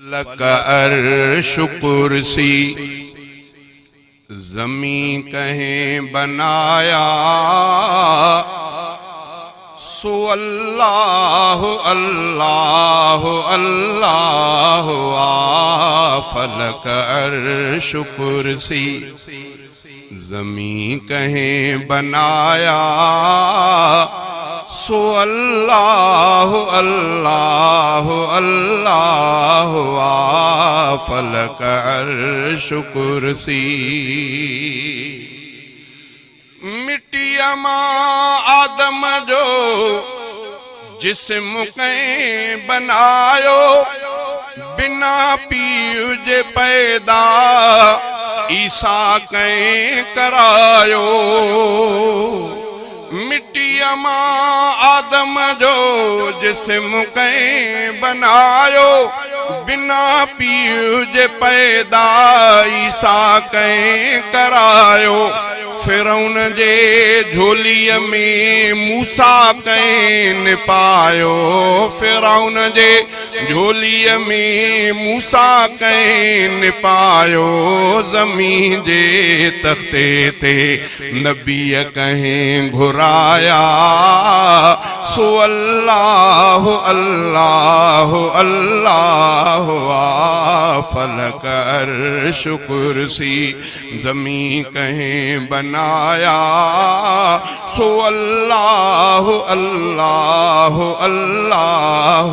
Luck अर्श कुर्सी ज़मीं कहें बनाया, सो अल्लाह अल्लाह अल्लाह फलक अर्श कुर्सी ज़मीं कहें बनाया, सो अल्लाह अल्लाह अल्लाह फलक अर्श कुर्सी। मिट्टिया मां आदम जो जिस्म कहीं बनायो, बिना पीउ जे पैदा ईसा कहीं करायो। मिट्टिया मां आदम जो जिस्म कहीं बनायो, बिना पीउ जे पैदा ईसा कहीं करायो। फिरौन जे झोलीअ में मूसा कहीं निपायो, फिरौन जे झोलीअ में मूसा कहीं निपायो। ज़मीं जे तख्ते ते नबीअ कहीं घुराया, सो अल्लाह अल्लाह अल्लाह फलक अर्श कुर्सी ज़मीं कहीं बनाया, सो अल्लाह अल्लाह अल्लाह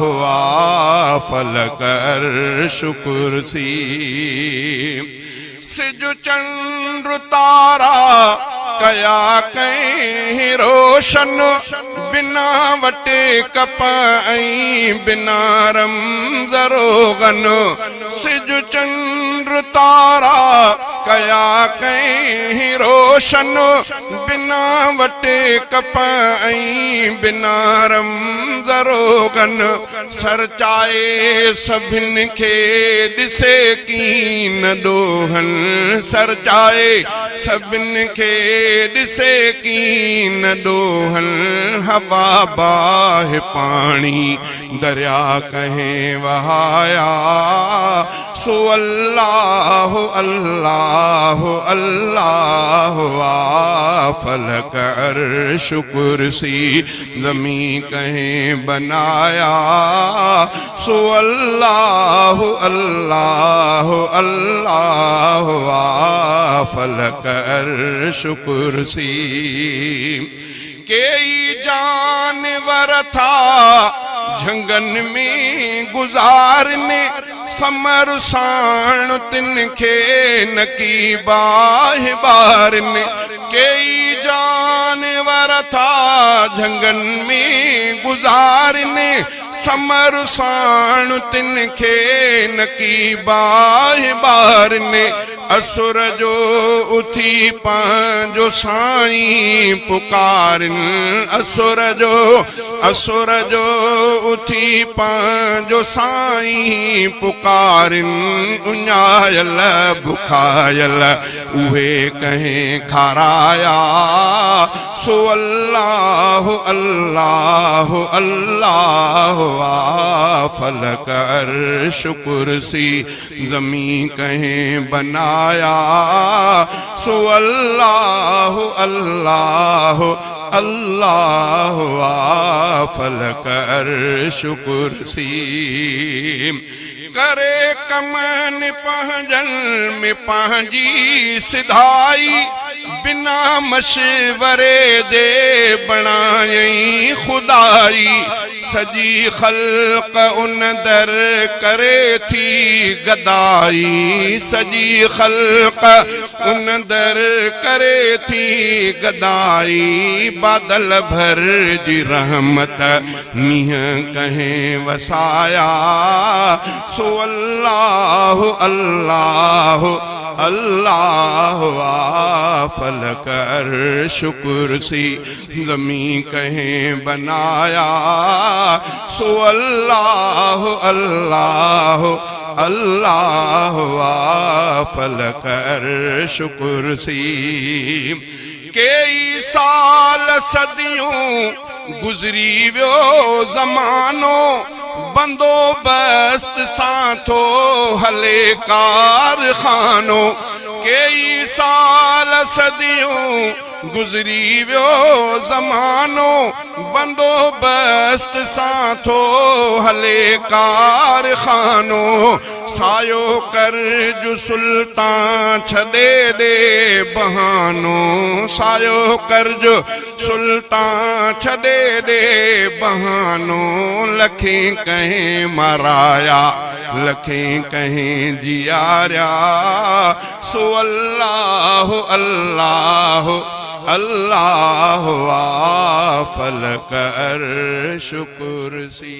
फलक अर्श कुर्सी। सिज चंद्र तारा कया कहीं रोशन, बिना वटे कपाई बिना रमज़ रोगन। सिज चंद्र तारा कया कहीं रोशन, बिना वटे कपाई बिना रमज़ रोगन। सरचाए सभिन खे ॾिसे कीन ॾोहन, सरचाए सभिन खे ॾिसे कीन ॾोहन। हवा बाहि पाणी दरिया कहें वहाया, सो अल्लाह अल्लाह अल्लाह फलक अर्श कुर्सी ज़मीं कहें बनाया, सो अल्लाह अल्लाह अल्लाह फलक अर्श कुर्सी। कई जानवर था झंगन में गुजारने, समर साण तिनखे नकीबाह बारने। कई जानवर था झंगन में गुजारने, समर साण तिनखे नकीबाह बारने। असुर जो उथी पंहिंजो साईं पुकारिन, असुर जो उथी पंहिंजो साईं पुकारिन। उञायल बुखायल उहे कहें खाराया, सो अल्लाह अल्लाह अल्लाह फलक अर्श कुर्सी ज़मीं कहें बनाया, सो अल्लाह अल्लाह अल्लाह फलक अर्श कुर्सी। करे कमन पंहिंजन में पंहिंजी सिधाई, बिना मशवरे जे बणायई खुदाई। सजी ख़ल्क़ उन दर करे थी गदाई, सजी ख़ल्क़ उन दर करे थी गदाई। बादल भर जी रहमत मींहं कहें वसाया, सो अल्लाह अल्लाह अल्लाह फलक अर्श कुर्सी ज़मीं कहें बनाया, सो अल्लाह अल्लाह अल्लाह फलक अर्श कुर्सी। कई साल सदियों गुज़री वियो ज़मानो, बंदोबस्त सां थो हले कारखानो। कई साल सदियों गुज़री वियो ज़मानो, बंदोबस्त सां थो हले कारखानो। सायो कर्ज सुल्तान छॾे ॾे बहानो, सायो कर्ज सुल्तान छॾे ॾे बहानो। लखें कहें मराया, लखें कहें जियारिया, सो अल्लाह अल्लाह अल्लाह फलक अर्श कुर्सी।